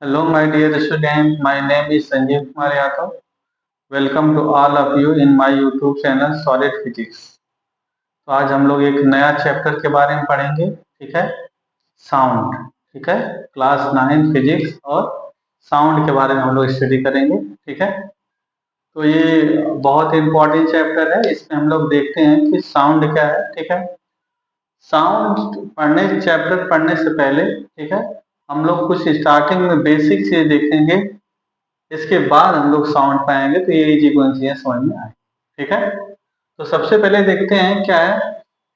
Hello, my dear student. My name is Sanjeev Kumar Yadav. Welcome to all of you in my YouTube channel Solid Physics. तो आज हम लोग एक नया chapter के बारे में पढ़ेंगे, ठीक है। साउंड, ठीक है। क्लास 9 फिजिक्स और साउंड के बारे में हम लोग स्टडी करेंगे, ठीक है। तो ये बहुत इंपॉर्टेंट चैप्टर है। इसमें हम लोग देखते हैं कि साउंड क्या है, ठीक है। चैप्टर पढ़ने से पहले, ठीक है, हम लोग कुछ स्टार्टिंग में बेसिक चीज देखेंगे। इसके बाद हम लोग साउंड पाएंगे तो ये इजी कौन सी है समझ में आए, ठीक है। तो सबसे पहले देखते हैं क्या है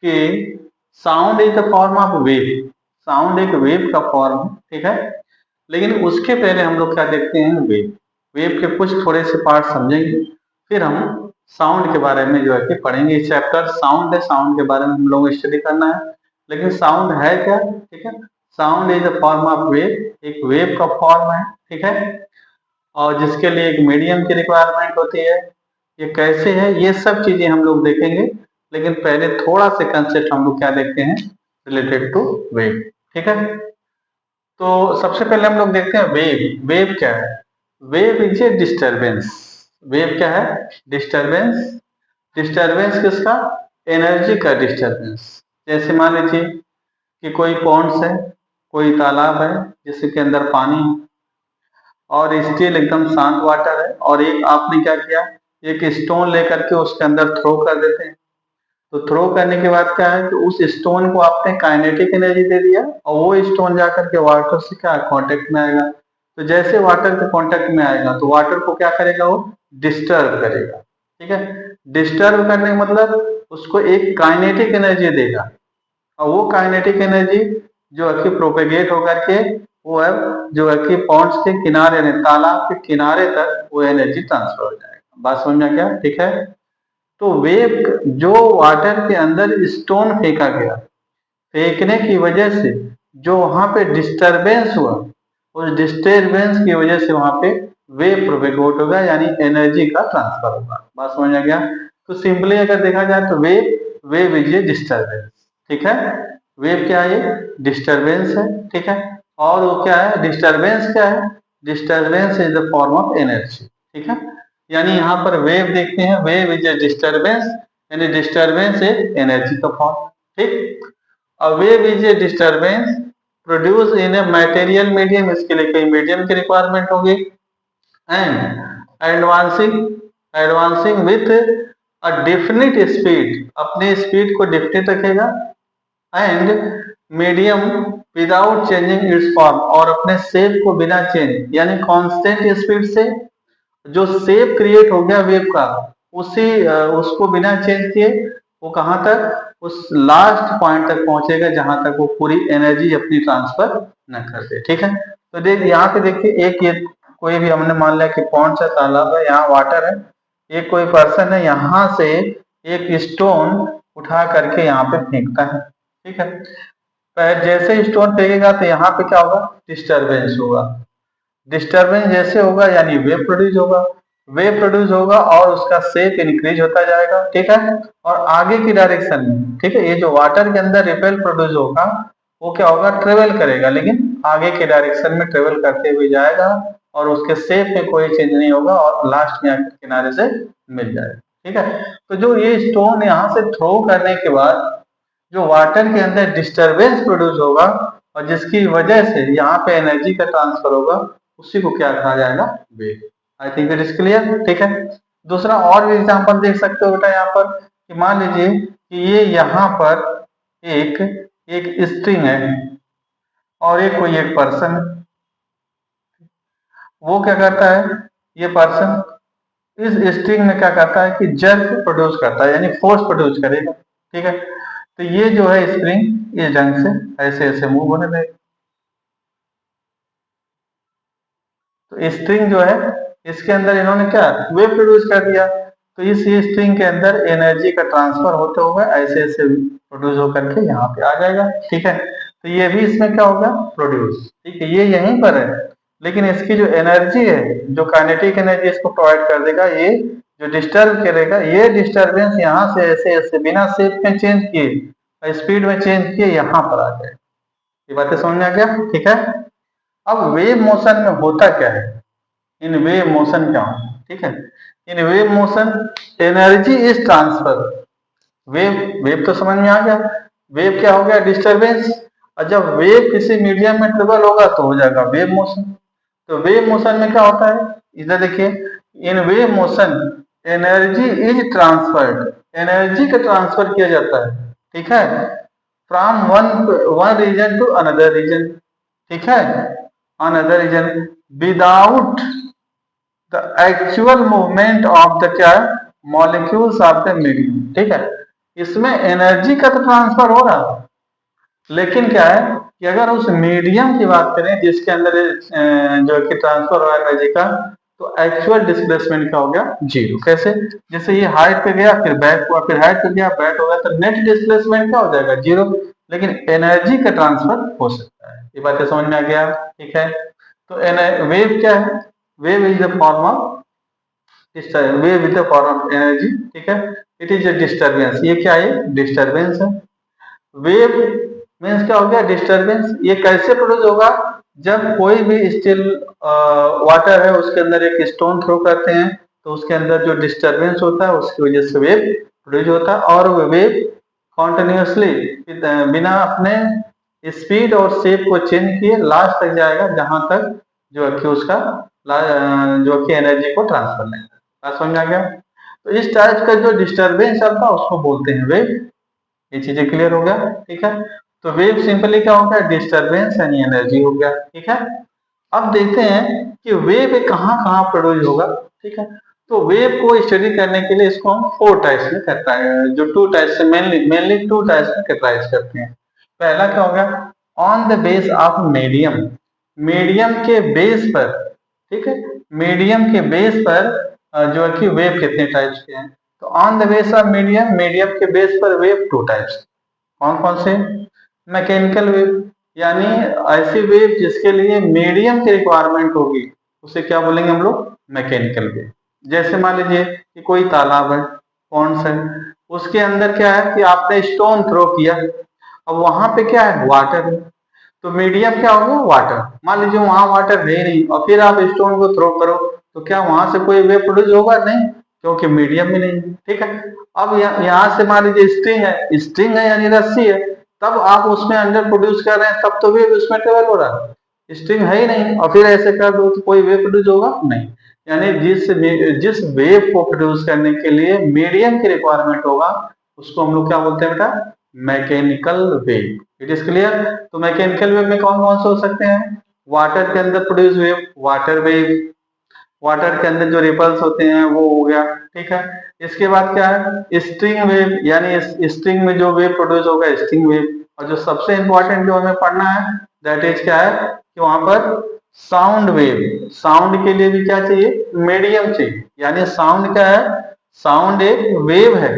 कि sound is the form of wave. Sound एक वेव का फॉर्म है, ठीक है। लेकिन उसके पहले हम लोग क्या देखते हैं, वेव। वेव के कुछ थोड़े से पार्ट समझेंगे, फिर हम साउंड के बारे में जो है कि पढ़ेंगे। चैप्टर साउंड है, साउंड के बारे में हम लोग स्टडी करना है। लेकिन साउंड है क्या, ठीक है। Sound is the form of wave, एक वेव का फॉर्म है, ठीक है। और जिसके लिए एक मीडियम की रिक्वायरमेंट होती है। ये कैसे है, ये सब चीजें हम लोग देखेंगे। लेकिन पहले थोड़ा सा कंसेप्ट हम लोग क्या देखते हैं रिलेटेड टू वेव, ठीक है। तो सबसे पहले हम लोग देखते हैं वेव। वेव क्या है? Wave is a disturbance. Wave क्या है? डिस्टरबेंस। डिस्टरबेंस किसका? एनर्जी का डिस्टरबेंस। जैसे मान लीजिए कि कोई पॉन्ड्स है, कोई तालाब है जिसके अंदर पानी है और स्टिल एकदम शांत वाटर है, और एक आपने क्या किया, एक स्टोन लेकर के उसके अंदर थ्रो कर देते हैं। तो थ्रो करने के बाद क्या है कि उस स्टोन को आपने काइनेटिक एनर्जी दे दिया, और वो स्टोन जाकर के वाटर से क्या कांटेक्ट में आएगा। तो जैसे वाटर के कांटेक्ट में आएगा तो वाटर को क्या करेगा, वो डिस्टर्ब करेगा, ठीक है। डिस्टर्ब करने का मतलब उसको एक काइनेटिक एनर्जी देगा, और वो काइनेटिक एनर्जी जो है कि प्रोपेगेट होकर के वो है जो है कि पॉन्ड्स के किनारे ने तालाब के किनारे तक वो एनर्जी ट्रांसफर हो जाएगा। बात समझ में क्या, ठीक है। तो वेव जो वाटर के अंदर स्टोन फेंका गया, फेंकने की वजह से जो वहां पे डिस्टरबेंस हुआ, उस डिस्टरबेंस की वजह से वहां पे वेव प्रोपेगेट होगा, यानी एनर्जी का ट्रांसफर होगा। बात समझ में गया। तो सिंपली अगर देखा जाए तो वेव इज ए डिस्टरबेंस, ठीक है। वेव क्या है? डिस्टरबेंस है, ठीक है। और वो क्या है, डिस्टरबेंस क्या है? Disturbance is the form of energy, ठीक है। यानी यहाँ पर वेव देखते हैं, वेव इज ए डिस्टरबेंस, यानी डिस्टरबेंस इज एनर्जी का फॉर्म, ठीक। A wave is a disturbance produced in a material medium, इसके लिए कई मीडियम की रिक्वायरमेंट होगी। And advancing with a definite speed, अपने स्पीड को डेफिनिट रखेगा। And medium without changing it's form, और अपने शेप को बिना चेंज यानी कांस्टेंट स्पीड से जो शेप क्रिएट हो गया वेव का, उसको बिना चेंज किए वो कहाँ तक, उस लास्ट पॉइंट तक पहुंचेगा जहां तक वो पूरी एनर्जी अपनी ट्रांसफर न कर दे, ठीक है। तो देख यहाँ पे देखिए, एक ये कोई भी हमने मान लिया कि पॉन्ड से तालाब है, यहाँ वाटर है, एक कोई पर्सन है यहाँ से एक स्टोन उठा करके यहाँ पे फेंकता है, ठीक है। जैसे स्टोन फेंकेगा तो यहाँ पे क्या होगा, डिस्टरबेंस होगा। डिस्टरबेंस जैसे होगा यानी वेव प्रोड्यूस होगा। वेव प्रोड्यूस होगा और उसका शेप इंक्रीज होता जाएगा, ठीक है। और आगे की डायरेक्शन में, ठीक है, ये जो वाटर के अंदर रिपेल प्रोड्यूस होगा वो क्या होगा, ट्रेवल करेगा, लेकिन आगे के डायरेक्शन में ट्रेवल करते हुए जाएगा, और उसके शेप में कोई चेंज नहीं होगा, और लास्ट में आके किनारे से मिल जाएगा, ठीक है। तो जो ये स्टोन यहाँ से थ्रो करने के बाद जो वाटर के अंदर डिस्टरबेंस प्रोड्यूस होगा, और जिसकी वजह से यहाँ पे एनर्जी का ट्रांसफर होगा, उसी को क्या कहा जाएगा, wave. I think it is clear, ठीक है। दूसरा और भी एग्जांपल देख सकते हो बेटा, यहाँ पर कि मान लीजिए कि ये यहाँ पर एक एक स्ट्रिंग है, और एक कोई एक पर्सन है। वो क्या करता है, ये पर्सन इस स्ट्रिंग में क्या करता है कि जर्क प्रोड्यूस करता है, यानी फोर्स प्रोड्यूस करेगा, ठीक है। तो ये जो है स्प्रिंग इस ढंग से ऐसे ऐसे मूव होने लगेगा। तो स्ट्रिंग जो है इसके अंदर इन्होंने क्या वेव प्रोड्यूस कर दिया, तो इस स्ट्रिंग के अंदर एनर्जी का ट्रांसफर होते हुए ऐसे ऐसे प्रोड्यूस होकर के यहाँ पे आ जाएगा, ठीक है। तो ये भी इसमें क्या होगा, प्रोड्यूस, ठीक है। ये यहीं पर है, लेकिन इसकी जो एनर्जी है, जो काइनेटिक एनर्जी इसको प्रोवाइड कर देगा, ये जो डिस्टर्ब करेगा, ये डिस्टर्बेंस यहाँ से ऐसे ऐसे बिना शेप में चेंज किए, स्पीड में चेंज किए यहाँ पर आ जाए। ये बातें समझ में आ गया, ठीक है। अब वेव मोशन में होता क्या है, इन वेव मोशन क्या हो, ठीक है, in wave motion energy is transfer. Wave wave तो समझ में आ गया, वेव क्या हो गया, डिस्टरबेंस। और जब वेव किसी मीडियम में ट्रेवल होगा तो हो जाएगा वेव मोशन। तो वेव मोशन में क्या होता है, इधर देखिए, in wave motion energy is transferred, energy का ट्रांसफर किया जाता है, ठीक है, from one one region to another region, ठीक है, another region without the actual movement of the क्या मॉलिक्यूल्स ऑफ द मीडियम, ठीक है। इसमें एनर्जी का तो ट्रांसफर हो रहा है, लेकिन क्या है कि अगर उस मीडियम की बात करें जिसके अंदर जो कि ट्रांसफर हो रहा है एनर्जी का, तो एक्चुअल डिस्प्लेसमेंट क्या हो गया, जीरो। कैसे, जैसे ये हाइट पे गया फिर बैक हुआ, फिर हाइट पे गया बैक हो गया, तो नेट डिस्प्लेसमेंट क्या हो जाएगा, जीरो। लेकिन एनर्जी का ट्रांसफर हो सकता है। ये बातें समझ में आ गया, ठीक है। तो वेव क्या है, wave is the form of wave is the form of energy, ठीक है। इट इज अ डिस्टर्बेंस, ये क्या है, डिस्टर्बेंस है। वेव मीन्स क्या हो गया, डिस्टरबेंस। ये कैसे प्रोड्यूस होगा, जब कोई भी स्टिल वाटर है उसके अंदर एक स्टोन थ्रो करते हैं, तो उसके अंदर जो डिस्टरबेंस होता है उसकी वजह से वेव प्रोड्यूस होता है। और वेव कॉन्टिन्यूसली बिना अपने स्पीड और शेप को चेंज किए लास्ट तक जाएगा, जहां तक जो है कि उसका जो कि एनर्जी को ट्रांसफर नहीं करता। समझ आ गया। तो इस टाइप का जो डिस्टरबेंस चलता है उसको बोलते हैं वेव। ये चीजें क्लियर हो गया, ठीक है। तो वेव सिंपली क्या हो गया, डिस्टरबेंस यानी एनर्जी हो गया, ठीक है। अब देखते हैं कि वेव कहाँ कहाँ प्रोड्यूस होगा, ठीक है। तो वेव को स्टडी करने के लिए इसको हम 4 टाइप्स में करता है, जो 2 टाइप्स से मेनली 2 टाइप्स में कैटेगराइज करते हैं। पहला क्या हो गया, on the base of medium, medium के बेस पर, ठीक है, मीडियम के बेस पर जो है कि वेव कितने टाइप्स के हैं। तो on the base of medium, medium के बेस पर वेव 2 टाइप्स। कौन कौन से, मैकेनिकल वेव, यानी ऐसी वेव जिसके लिए मीडियम की रिक्वायरमेंट होगी, उसे क्या बोलेंगे हम लोग, मैकेनिकल वेव। जैसे मान लीजिए कि कोई तालाब है, पॉन्ड्स है, उसके अंदर क्या है कि आपने स्टोन थ्रो किया, अब वहां पे क्या है, वाटर है, तो मीडियम क्या होगा, वाटर। मान लीजिए वहां वाटर है नहीं और फिर आप स्टोन को थ्रो करो, तो क्या वहां से कोई वेव प्रोड्यूस होगा, नहीं, क्योंकि मीडियम में नहीं है, ठीक है। अब यहाँ से मान लीजिए स्ट्रिंग है यानी रस्सी है, तब आप उसमें अंदर प्रोड्यूस कर रहे हैं, तब तो वेव उसमें ट्रेवल हो रहा है। स्ट्रिंग है ही नहीं और फिर ऐसे कर दो तो कोई वेव प्रोड्यूस होगा, नहीं। यानी जिस वेव को प्रोड्यूस करने के लिए मीडियम की रिक्वायरमेंट होगा, उसको हम लोग क्या बोलते हैं बेटा, mechanical wave. It is clear. तो मैकेनिकल वेव में कौन कौन से हो सकते हैं, वाटर के अंदर produce wave, water wave, water के अंदर जो रिपल्स होते हैं वो हो गया, ठीक है। इसके बाद क्या है, स्ट्रिंग वेव, यानी इस स्ट्रिंग में जो वेव प्रोड्यूस होगा, स्ट्रिंग वेव। और जो सबसे इंपॉर्टेंट जो हमें पढ़ना है, दैट इज क्या है कि वहां पर साउंड वेव, साउंड के लिए भी क्या चाहिए, मीडियम चाहिए। यानी साउंड क्या है, साउंड एक वेव है,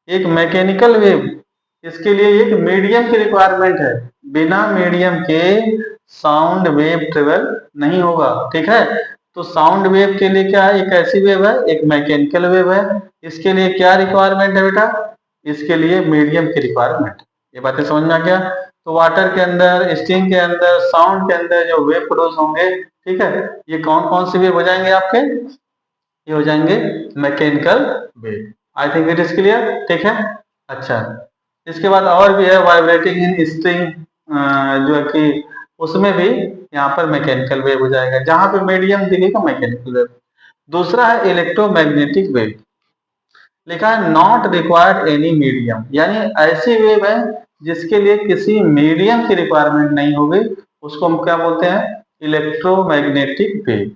एक मैकेनिकल वेव, इसके लिए एक मीडियम की रिक्वायरमेंट है। बिना मीडियम के साउंड वेव ट्रेवल नहीं होगा, ठीक है। तो साउंड वेव के लिए क्या है, एक ऐसी वेव है, एक मैकेनिकल वेव है। इसके लिए क्या रिक्वायरमेंट है बेटा, इसके लिए मीडियम की रिक्वायरमेंट। ये बातें समझ में आ गया। तो वाटर के अंदर, स्ट्रिंग के अंदर, साउंड के अंदर जो वेव प्रोड्यूस होंगे, ठीक है, ये कौन कौन से वेव हो जाएंगे आपके, ये हो जाएंगे mechanical wave. I think it is clear, ठीक है। अच्छा, इसके बाद और भी है वाइब्रेटिंग इन स्ट्रिंग, जो है कि उसमें भी यहाँ पर मैकेनिकल वेव हो जाएगा, जहां पे मीडियम दिखेगा मैकेनिकल वेव। दूसरा है इलेक्ट्रोमैग्नेटिक वेव, लिखा है नॉट रिक्वायर्ड एनी मीडियम, यानी ऐसी वेव है जिसके लिए किसी मीडियम की रिक्वायरमेंट नहीं होगी, उसको हम क्या बोलते हैं, इलेक्ट्रोमैग्नेटिक वेव।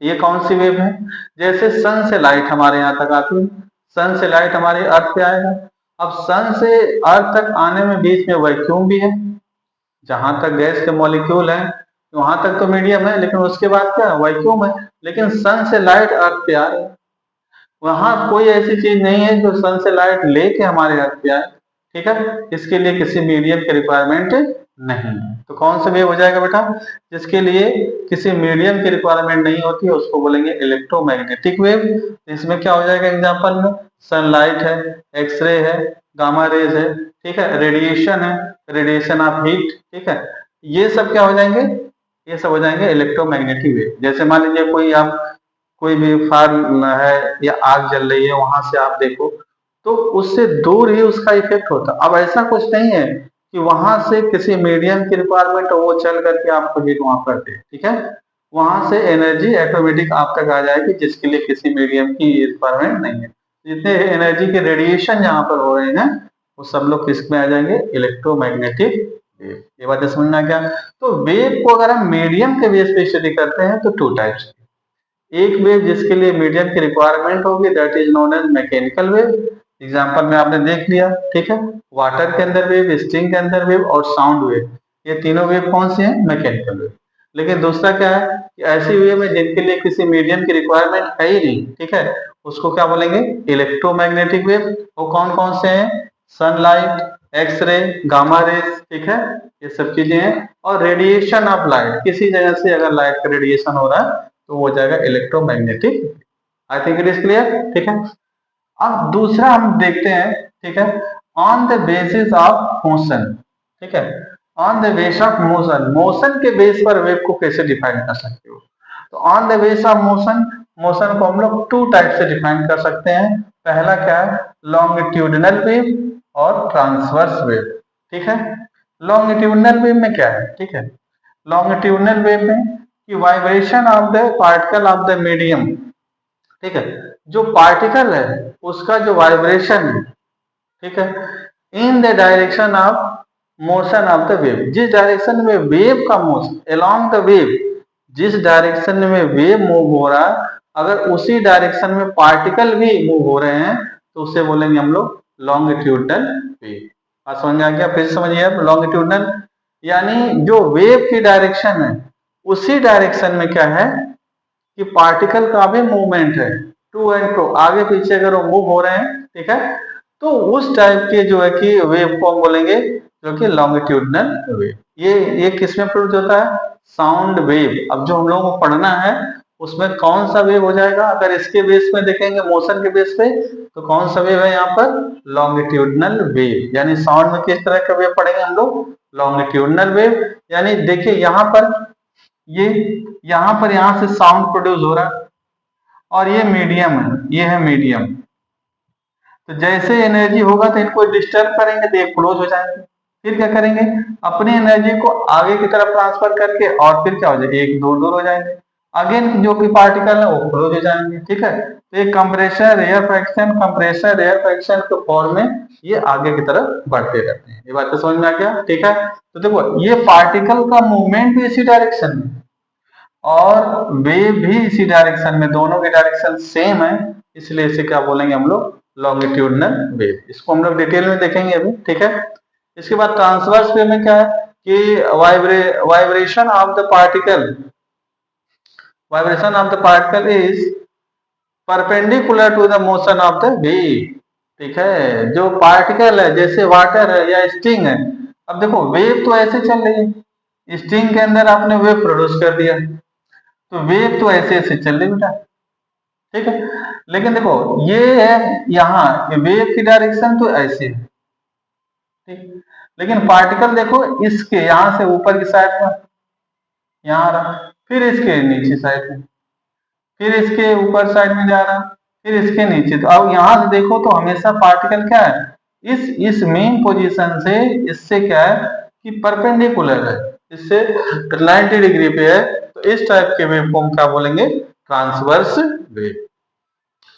ये कौन सी वेव है, जैसे सन से लाइट हमारे यहाँ तक आती है, सन से लाइट हमारे अर्थ पे आएगा। अब सन से अर्थ तक आने में बीच में वैक्यूम भी है, जहां तक गैस के मॉलिक्यूल है वहां तक तो मीडियम है, लेकिन उसके बाद क्या वैक्यूम है। लेकिन सन से लाइट अर्थ पे आ रही है, वहां कोई ऐसी चीज नहीं है जो सन से लाइट लेके हमारे अर्थ पे आए, ठीक है। इसके लिए किसी मीडियम की रिक्वायरमेंट नहीं है। तो कौन सा वेव हो जाएगा बेटा, जिसके लिए किसी मीडियम की रिक्वायरमेंट नहीं होती है, उसको बोलेंगे इलेक्ट्रोमैग्नेटिक वेव। इसमें क्या हो जाएगा, एग्जाम्पल में सनलाइट है, एक्सरे है, गामा रेज है, ठीक है, रेडिएशन है, रेडिएशन ऑफ हीट, ठीक है, ये सब क्या हो जाएंगे, ये सब हो जाएंगे इलेक्ट्रोमैग्नेटिक वेव। जैसे मान लीजिए कोई भी फायर है या आग जल रही है, वहां से आप देखो तो उससे दूर ही उसका इफेक्ट होता है। अब ऐसा कुछ नहीं है कि वहां से किसी मीडियम की रिक्वायरमेंट हो, वो चल करके आपको हीट वहां पर दे, ठीक है। वहां से एनर्जी ऑटोमेटिक आप तक आ जाएगी, जिसके लिए किसी मीडियम की रिक्वायरमेंट नहीं है। जितने एनर्जी के रेडिएशन यहाँ पर हो रहे हैं वो सब लोग किस में आ जाएंगे, इलेक्ट्रोमैग्नेटिक वेव। ये बातें समझना क्या। तो वेव को अगर हम मीडियम के बेस पे स्टडी करते हैं तो टू टाइप्स, एक वेव जिसके लिए मीडियम की रिक्वायरमेंट होगी, that is known as mechanical wave. Example में आपने देख लिया, ठीक है। वाटर के अंदर वेव, स्ट्रिंग के अंदर वेव और साउंड वेव, ये तीनों वेव कौन सी है, मैकेनिकल वेव। लेकिन दूसरा क्या है कि ऐसी वेव है जिनके लिए किसी मीडियम की रिक्वायरमेंट है ही नहीं, ठीक है, उसको क्या बोलेंगे, इलेक्ट्रोमैग्नेटिक वेव। वो कौन कौन से हैं, सनलाइट, एक्सरे, गामा रेस, ठीक है, ये सब चीजें हैं। और रेडिएशन ऑफ लाइट, किसी जगह से अगर लाइट का रेडिएशन हो रहा है तो वो हो जाएगा electromagnetic. I think it is clear, ठीक है। अब दूसरा हम देखते हैं, ठीक है, on the basis of motion, ठीक है, on the base of motion, motion के बेस पर वेव को कैसे डिफाइन कर सकते हो। तो on the base of motion, motion को हम लोग टू टाइप से डिफाइन कर सकते हैं। पहला क्या है, लॉन्गिट्यूडिनल वेव और ट्रांसवर्स वेव, ठीक है। लॉन्गिट्यूडिनल वेव में क्या है, ठीक है, लॉन्गिट्यूडिनल वेव में कि vibration of the particle of the medium, ठीक है, जो पार्टिकल है उसका जो वाइब्रेशन है, ठीक है, in the direction of motion of the wave, जिस डायरेक्शन में वेव का मोशन, अलोंग द वेव, जिस डायरेक्शन में वेव मूव हो रहा है, अगर उसी डायरेक्शन में पार्टिकल भी मूव हो रहे हैं तो उसे बोलेंगे हम लोग लॉन्गिट्यूडनल वेव। बात समझ में आ गया, फिर समझिए आप, लॉन्गिट्यूडनल यानी जो वेव की डायरेक्शन है उसी डायरेक्शन में क्या है कि पार्टिकल का भी मूवमेंट है, टू एंड फ्रो, आगे पीछे अगर वो मूव हो रहे हैं, ठीक है, तो उस टाइप के जो है कि वेव को हम बोलेंगे जो कि लॉन्गिट्यूडनल वेव। ये किस में प्रोड्यूस होता है, साउंड वेव। अब जो हम लोगों को पढ़ना है उसमें कौन सा वेव हो जाएगा, अगर इसके बेस में देखेंगे मोशन के बेस पे तो कौन सा वेव है यहाँ पर, लॉन्गिट्यूडनल वेव। यानी साउंड में किस तरह का वेव पढ़ेंगे हम लोग, लॉन्गिट्यूडनल वेव। यानी देखिए यहाँ पर ये यहाँ पर यहाँ से साउंड प्रोड्यूस हो रहा है और ये मीडियम है, ये है मीडियम। तो जैसे एनर्जी होगा तो इनको डिस्टर्ब करेंगे तो ये क्लोज हो जाएंगे, फिर क्या करेंगे, अपनी एनर्जी को आगे की तरफ ट्रांसफर करके और फिर क्या हो जाएगा, एक दूर दूर हो जाएंगे, अगेन जो कि पार्टिकल है वो क्लोज हो जाएंगे, ठीक है। तो ये कंप्रेशर एयर फ्रैक्शन के फॉर्म में ये आगे की तरफ बढ़ते रहते हैं। ये बात तो समझ में आ गया, ठीक है। तो देखो ये पार्टिकल का मूवमेंट भी इसी डायरेक्शन में और वेव भी इसी डायरेक्शन में, दोनों के डायरेक्शन सेम है, इसलिए इसे क्या बोलेंगे हम लोग, लॉन्गिट्यूडनल वेव। इसको हम लोग डिटेल में देखेंगे अभी, ठीक है। इसके बाद ट्रांसवर्स वेव में क्या है कि vibration of the particle is perpendicular to the motion of the wave, ठीक है। जो पार्टिकल है जैसे वाटर है या स्ट्रिंग है, अब देखो वेव तो ऐसे चल रही है, स्ट्रिंग के अंदर आपने वेव प्रोड्यूस कर दिया तो वेव तो ऐसे ऐसे चल रही बेटा, ठीक है। लेकिन देखो ये है यहाँ वेव की डायरेक्शन तो ऐसे है, ठीक, लेकिन पार्टिकल देखो इसके यहाँ से ऊपर की साइड में यहाँ आ रहा, फिर इसके नीचे साइड में, फिर इसके ऊपर साइड में जा रहा, फिर इसके नीचे। तो अब यहाँ से देखो तो हमेशा पार्टिकल क्या है, इस मेन पोजीशन से इससे क्या है कि परपेंडिकुलर है, इससे 90 डिग्री पे है। तो इस टाइप के वेव फॉर्म क्या बोलेंगे, ट्रांसवर्स वेव।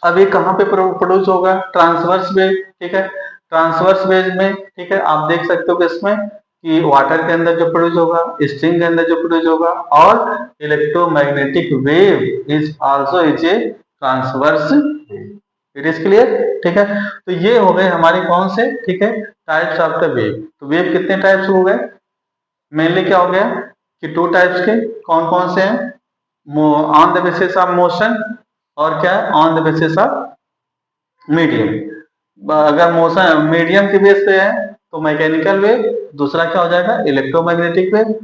अब ये कहाँ पे प्रोड्यूस होगा, ट्रांसवर्स वेव, ठीक है। ट्रांसवर्स वेव में, ठीक है, आप देख सकते हो कि इसमें कि वाटर के अंदर जो प्रोड्यूस होगा, स्ट्रिंग के अंदर जो प्रोड्यूस होगा, और electromagnetic wave is also is a transverse wave. It is clear, ठीक है। तो ये हो गए हमारे कौन से, ठीक है, टाइप्स ऑफ द वेव। तो वेव कितने टाइप्स हो गए, मेनली क्या हो गया कि टू टाइप्स के, कौन कौन से हैं, on the basis of motion और क्या है, on the basis of medium. अगर मोशन मीडियम के बेस पे है तो मैकेनिकल वेव, दूसरा क्या हो जाएगा, इलेक्ट्रोमैग्नेटिक वेव।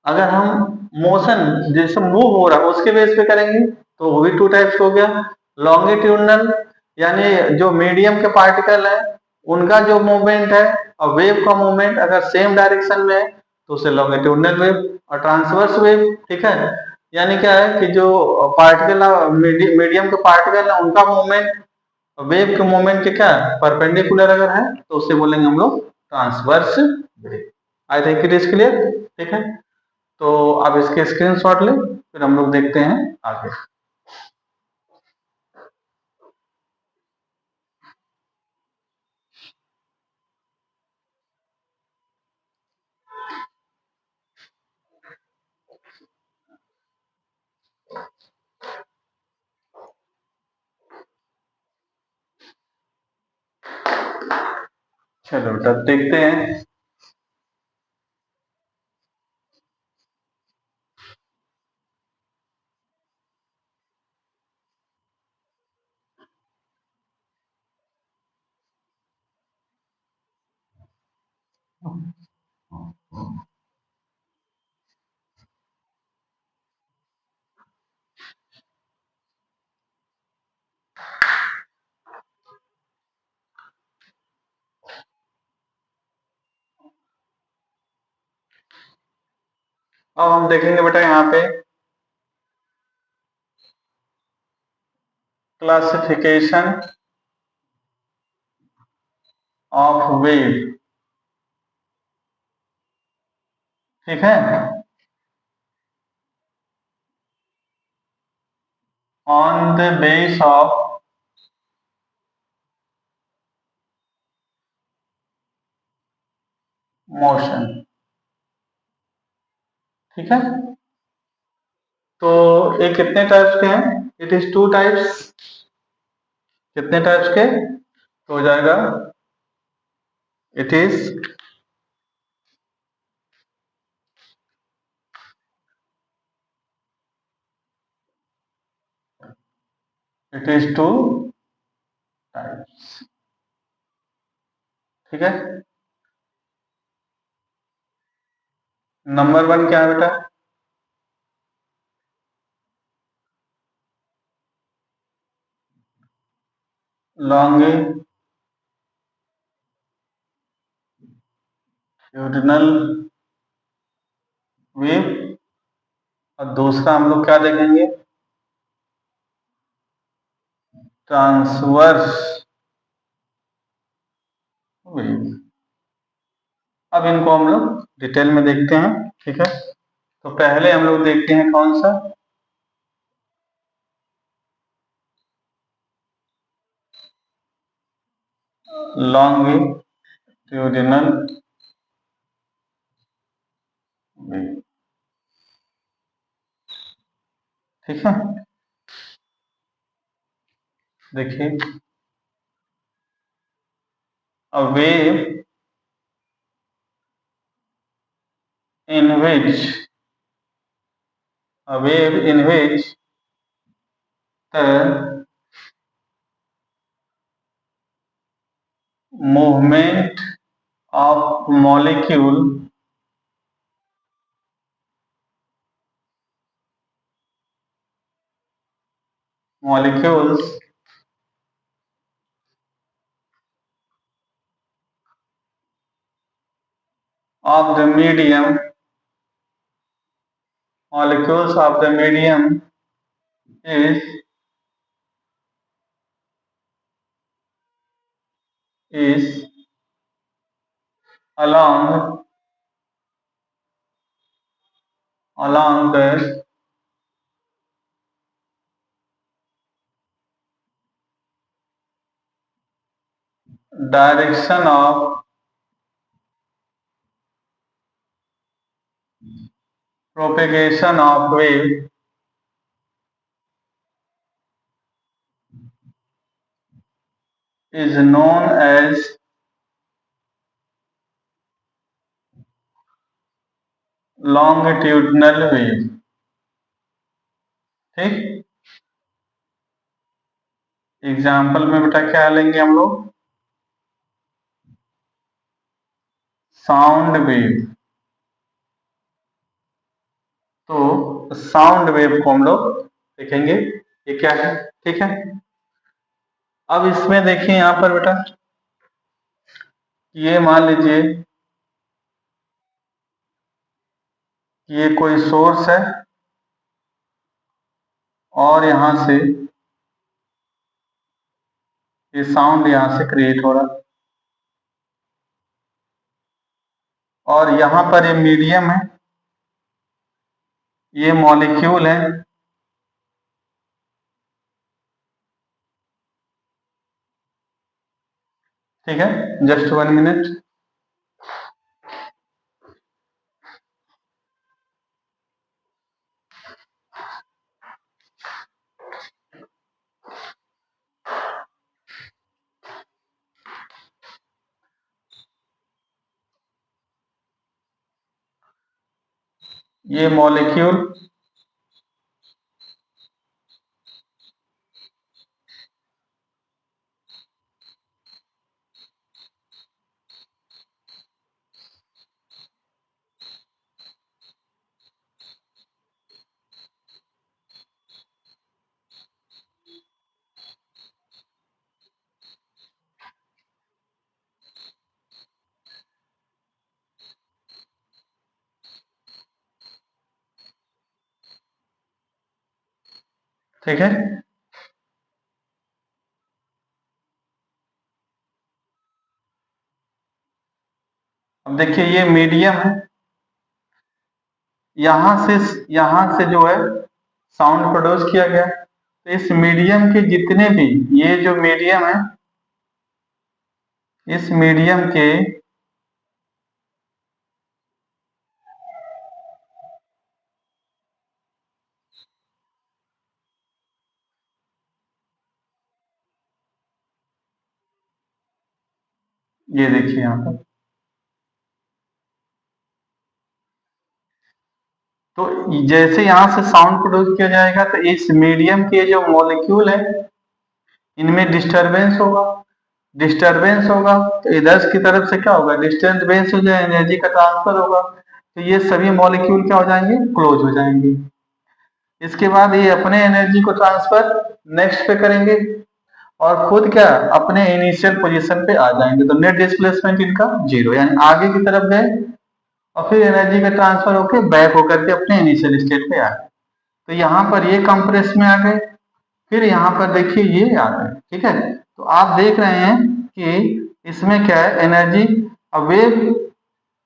अगर हम मोशन जैसे मूव हो रहा है उसके बेस पे करेंगे तो वो भी टू टाइप्स हो गया, लॉन्गिट्यूडनल यानी जो मीडियम के पार्टिकल है उनका जो मूवमेंट है और वेव का मूवमेंट अगर सेम डायरेक्शन में है तो उसे लॉन्गिट्यूडनल वेव। और ट्रांसवर्स वेव, ठीक है, यानी क्या है कि जो पार्टिकल मीडियम के पार्टिकल है उनका मूवमेंट वेव के मोमेंट के क्या परपेंडिकुलर अगर है तो उसे बोलेंगे हम लोग transverse wave. I think it is clear, ठीक है। तो आप इसके स्क्रीनशॉट लें, फिर हम लोग देखते हैं आगे। चलो तब देखते हैं। अब हम देखेंगे बेटा यहाँ पे क्लासिफिकेशन ऑफ वेव, ठीक है, on the base of motion, ठीक है। तो ये कितने टाइप्स के हैं? It is two types. कितने टाइप्स के? तो हो जाएगा इट इज टू टाइप्स, ठीक है। नंबर वन क्या है बेटा? Longitudinal wave. और दूसरा हम लोग क्या देखेंगे? Transverse wave. अब इनको हम लोग डिटेल में देखते हैं, ठीक है। तो पहले हम लोग देखते हैं कौन सा? लॉन्गिट्यूडिनल वेव, ठीक है। देखिए, a wave in which the movement of molecules of the medium is along the direction of propagation of wave is known as longitudinal wave, ठीक। एग्जाम्पल में बेटा क्या लेंगे हम लोग? Sound wave. तो साउंड वेव को हम लोग देखेंगे ये क्या है, ठीक है। अब इसमें देखिए यहां पर बेटा, ये मान लीजिए ये कोई सोर्स है और यहां से ये साउंड यहां से क्रिएट हो रहा, और यहां पर ये मीडियम है, ये मॉलिक्यूल है, ठीक है। Just 1 minute. ये मॉलिक्यूल, ठीक है। अब देखिए ये मीडियम है, यहां से जो है साउंड प्रोड्यूस किया गया। तो इस मीडियम के जितने भी, ये जो मीडियम है, इस मीडियम के ये देखिए यहाँ पर, तो जैसे यहाँ से साउंड प्रोड्यूस किया जाएगा तो इस मीडियम के जो मॉलिक्यूल है इनमें डिस्टरबेंस होगा। डिस्टरबेंस होगा तो इधर की तरफ से क्या होगा, डिस्टरबेंस हो जाए, एनर्जी का ट्रांसफर होगा, तो ये सभी मॉलिक्यूल क्या हो जाएंगे, क्लोज हो जाएंगे। इसके बाद ये अपने एनर्जी को ट्रांसफर नेक्स्ट पे करेंगे और खुद क्या अपने इनिशियल पोजीशन पे आ जाएंगे। तो नेट डिस्प्लेसमेंट इनका जीरो, यानी आगे की तरफ गए और फिर एनर्जी का ट्रांसफर होके बैक होकर के अपने इनिशियल स्टेट पे आ गए। तो यहाँ पर ये कंप्रेस में आ गए, फिर यहाँ पर देखिए ये आ गए, ठीक है। तो आप देख रहे हैं कि इसमें क्या है, एनर्जी, अब वेव,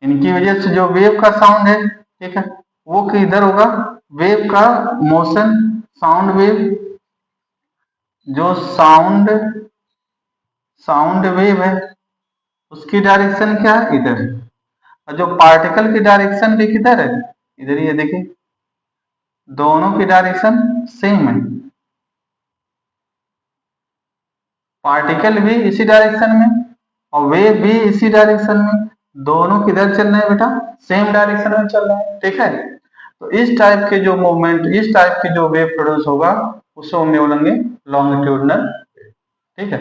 इनकी वजह से जो वेव का साउंड है, ठीक है, वो किधर होगा, वेव का मोशन, साउंड वेव, जो साउंड वेव है उसकी डायरेक्शन क्या है, इधर है। और जो पार्टिकल की डायरेक्शन भी किधर है, इधर ही है, देखिए दोनों की डायरेक्शन सेम है। पार्टिकल भी इसी डायरेक्शन में और वेव भी इसी डायरेक्शन में, दोनों किधर चल रहे हैं बेटा, सेम डायरेक्शन में चल रहे हैं, ठीक है। तो इस टाइप के जो मूवमेंट, इस टाइप के जो वेव प्रोड्यूस होगा उसको हम बोलेंगे लॉन्गिट्यूडनल, ठीक है।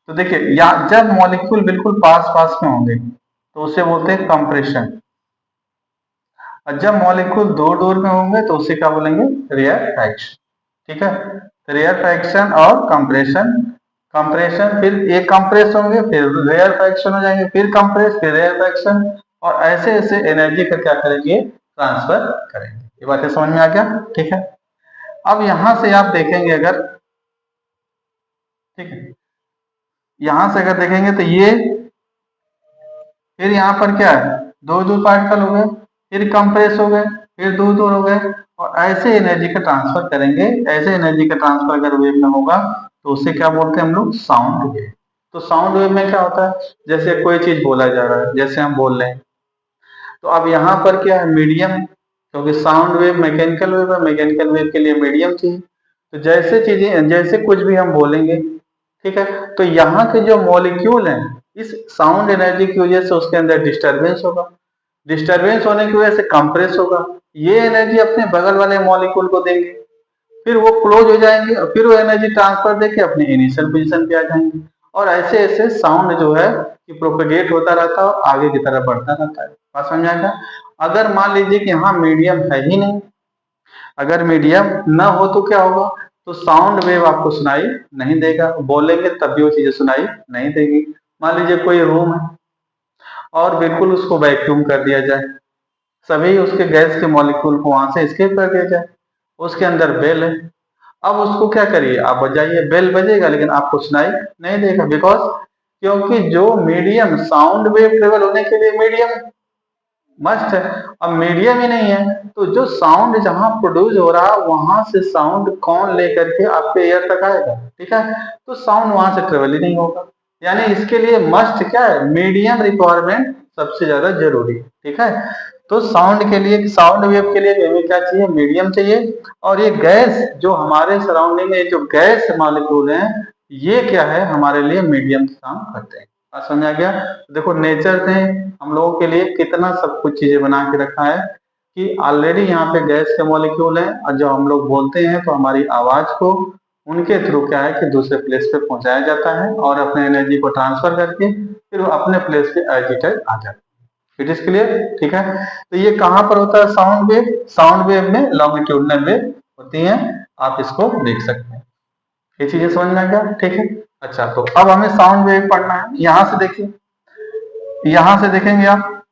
तो देखिए या जब मॉलिक्यूल बिल्कुल पास पास में होंगे तो उसे बोलते हैं कंप्रेशन, और जब मॉलिक्यूल दूर दूर में होंगे तो उसे क्या बोलेंगे, रेयरफैक्शन, ठीक है। तो रेयरफैक्शन और कंप्रेशन, कंप्रेशन फिर ये कंप्रेस होंगे, फिर रेयरफैक्शन हो जाएंगे, फिर कंप्रेस, फिर रेयरफैक्शन, और ऐसे ऐसे एनर्जी का क्या करेंगे, ट्रांसफर करेंगे। ये बातें समझ में आ गया, ठीक है। अब यहां से आप देखेंगे अगर, ठीक है, यहां से अगर देखेंगे तो ये फिर यहाँ पर क्या है, दो दो पार्टिकल हो गए, फिर कंप्रेस हो गए, फिर दूर दूर हो गए, और ऐसे एनर्जी का ट्रांसफर करेंगे। ऐसे एनर्जी का ट्रांसफर अगर वेव में होगा तो उसे क्या बोलते हैं हम लोग, साउंड वेव। तो साउंड वेव में क्या होता है, जैसे कोई चीज बोला जा रहा है, जैसे हम बोल रहे हैं, तो अब यहाँ पर क्या है, मीडियम, क्योंकि साउंड वेव मैकेनिकल वेव है, मैकेनिकल वेव के लिए मीडियम चाहिए। तो जैसे चीजें, जैसे कुछ भी हम बोलेंगे, ठीक है, तो यहाँ के जो मॉलिक्यूल हैं इस साउंड एनर्जी की वजह से उसके अंदर डिस्टरबेंस होगा, डिस्टरबेंस होने की वजह से कंप्रेस होगा, ये एनर्जी अपने बगल वाले मॉलिक्यूल को देंगे, फिर वो क्लोज हो जाएंगे और फिर वो एनर्जी ट्रांसफर देके अपने इनिशियल पोजीशन पे आ जाएंगे, और ऐसे ऐसे साउंड जो है कि प्रोपेगेट होता रहता है और आगे की तरफ बढ़ता रहता है। बात समझ आएगा। अगर मान लीजिए कि यहाँ मीडियम है ही नहीं, अगर मीडियम न हो तो क्या होगा, तो साउंड वेव आपको सुनाई नहीं देगा, बोलेंगे तब भी वो चीजें सुनाई नहीं देगी। मान लीजिए कोई रूम है और बिल्कुल उसको वैक्यूम कर दिया जाए, सभी उसके गैस के मॉलिक्यूल को वहां से एस्केप कर दिया जाए। उसके अंदर बेल है, अब उसको क्या करिए आप बजाइए, बेल बजेगा लेकिन आपको सुनाई नहीं देगा, बिकॉज क्योंकि जो मीडियम साउंड वेव ट्रेवल होने के लिए मीडियम मस्ट है, अब मीडियम ही नहीं है तो जो साउंड जहां प्रोड्यूस हो रहा है वहां से साउंड कौन लेकर के आपके ईयर तक आएगा, ठीक है, तो साउंड वहां से ट्रेवल ही नहीं होगा। यानी इसके लिए मस्ट क्या है, मीडियम रिक्वायरमेंट सबसे ज्यादा जरूरी है, ठीक है। तो साउंड के लिए, साउंड वेव के लिए हमें क्या चाहिए, मीडियम चाहिए। और ये गैस जो हमारे सराउंडिंग में जो गैस मॉलिक्यूल हैं, ये क्या है हमारे लिए मीडियम काम करते हैं। बात समझ आ गया। देखो नेचर ने हम लोगों के लिए कितना सब कुछ चीजें बना के रखा है कि ऑलरेडी यहाँ पे गैस के मॉलिक्यूल हैं और जब हम लोग बोलते हैं तो हमारी आवाज को उनके थ्रू क्या है कि दूसरे प्लेस पे पहुंचाया जाता है और अपने एनर्जी को ट्रांसफर करके फिर वो अपने प्लेस पे एजिटेड आ जाता है। इट इज क्लियर, ठीक है। तो ये कहाँ पर होता है साउंड वेव, साउंड वेव में लॉन्गिट्यूडनल वेव होती है, आप इसको देख सकते हैं। ये चीजें समझ में आ गया, ठीक है। अच्छा तो अब हमें साउंड वेव पढ़ना है, यहां से देखिए, यहां से देखेंगे आप।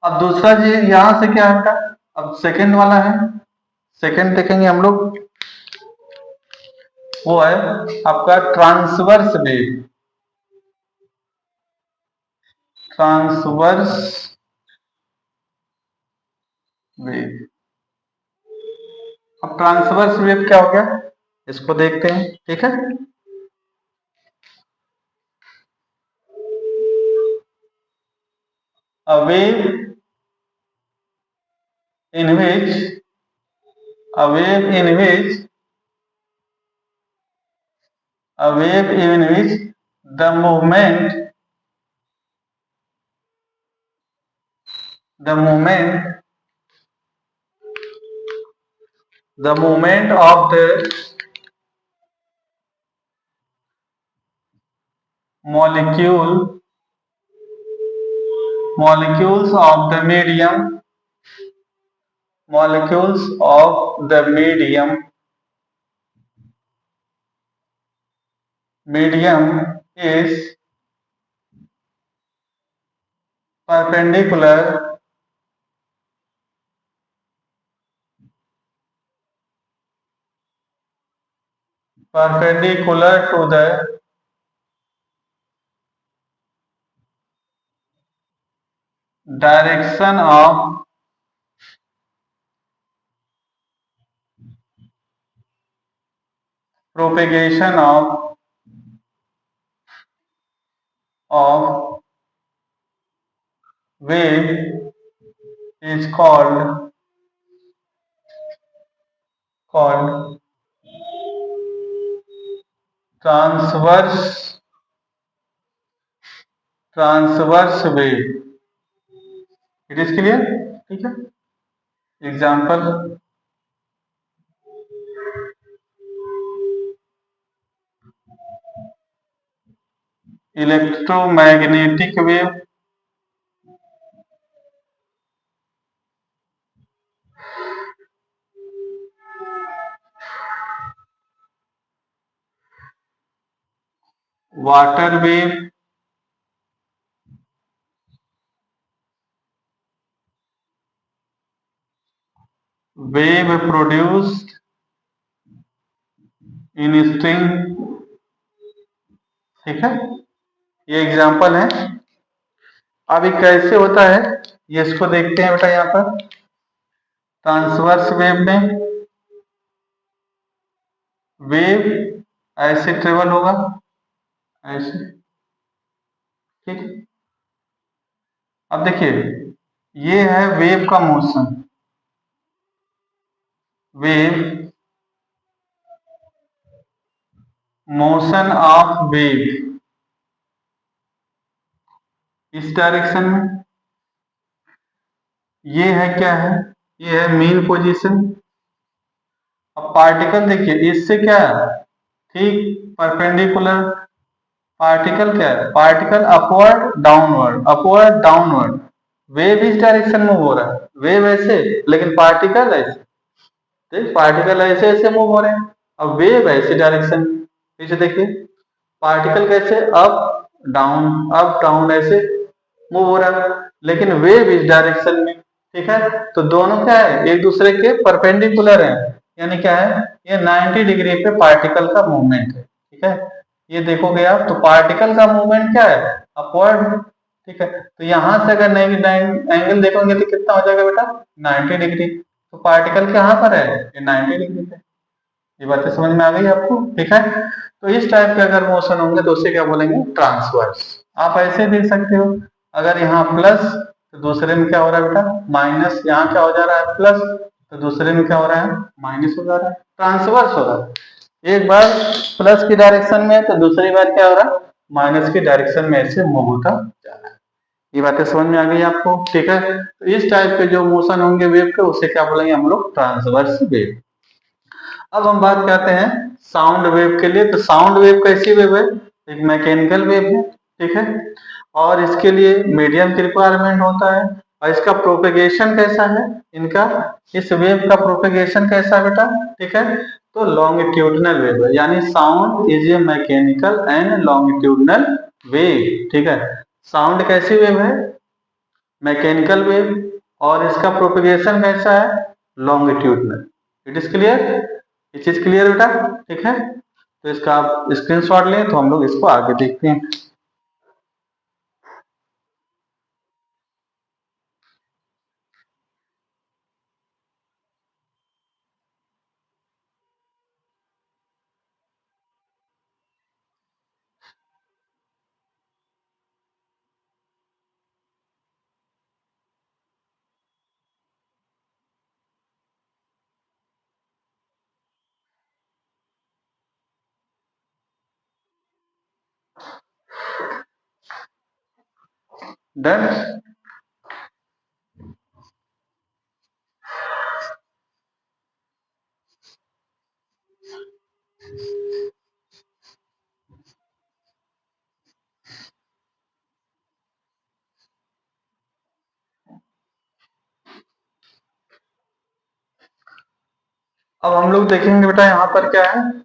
अब दूसरा चीज यहां से क्या है, अब सेकंड वाला है, सेकंड देखेंगे हम लोग, वो है आपका ट्रांसवर्स वेव, ट्रांसवर्स वेव। अब ट्रांसवर्स वेव क्या हो गया, इसको देखते हैं, ठीक है। A wave in which a wave in which a wave in which the movement the movement the movement of the molecule molecules of the medium molecules of the medium is perpendicular perpendicular to the direction of propagation of wave is called transverse wave। It is clear, ठीक है। Example, electromagnetic wave, water wave, wave produced in string, ठीक है। ये example है। अब ये कैसे होता है, ये इसको देखते हैं बेटा। यहाँ पर ट्रांसवर्स वेव में वेव ऐसे ट्रेवल होगा, ऐसे, ठीक है। अब देखिए ये है वेव का motion, wave motion of wave इस डायरेक्शन में, ये है क्या है, ये है मीन पोजीशन। अब पार्टिकल देखिए इससे क्या है, ठीक परपेंडिकुलर, पार्टिकल क्या है, particle upward downward, upward downward, wave इस डायरेक्शन में हो रहा है, वेव ऐसे लेकिन पार्टिकल ऐसे, ठीक, पार्टिकल ऐसे ऐसे मूव हो रहे हैं। अब वेव ऐसे डायरेक्शन, पीछे देखिए पार्टिकल कैसे अप डाउन ऐसे मूव हो रहा है, लेकिन वेव इस डायरेक्शन में, ठीक है। तो दोनों क्या है, एक दूसरे के परपेंडिकुलर है, यानी क्या है, ये 90 डिग्री पे पार्टिकल का मूवमेंट है। ठीक है, ये देखोगे आप तो पार्टिकल का मूवमेंट क्या है, अपवर्ड। ठीक है, तो यहां से अगर एंगल देखोगे तो कितना हो जाएगा बेटा, 90 डिग्री। तो पार्टिकल कहाँ पर है, ये 90 डिग्री पे। ये बातें समझ में आ गई आपको। ठीक है, तो इस टाइप के अगर मोशन होंगे तो उसे क्या बोलेंगे, ट्रांसवर्स। आप ऐसे देख सकते हो, अगर यहाँ प्लस तो दूसरे में क्या हो रहा है बेटा, माइनस। यहाँ क्या हो जा रहा है, प्लस, तो दूसरे में क्या हो रहा है, माइनस हो जा रहा है, ट्रांसवर्स हो रहा है। एक बार प्लस की डायरेक्शन में तो दूसरी बार क्या हो रहा है, माइनस की डायरेक्शन में ऐसे मूव होता जा रहा है। ये बातें समझ में आ गई आपको। ठीक है, तो इस टाइप के जो मोशन होंगे वेव के, उसे क्या बोलेंगे हम लोग, ट्रांसवर्स वेव। अब हम बात करते हैं साउंड वेव के लिए। तो साउंड वेव कैसी वेव है, एक मैकेनिकल वेव है। ठीक है, और इसके लिए मीडियम की रिक्वायरमेंट होता है। और इसका प्रोपेगेशन कैसा है, इनका, इस वेव का प्रोपेगेशन कैसा है बेटा। ठीक है, तो लॉन्गिट्यूडनल वेव है, यानी sound is a mechanical and longitudinal wave. ठीक है, साउंड कैसी वेव है, मैकेनिकल वेव, और इसका प्रोपेगेशन कैसा है, लॉन्गिट्यूडनल। इट इज क्लियर, ये चीज क्लियर बेटा। ठीक है, तो इसका आप स्क्रीनशॉट लें तो हम लोग इसको आगे देखते हैं। डन। अब हम लोग देखेंगे बेटा यहाँ पर क्या है,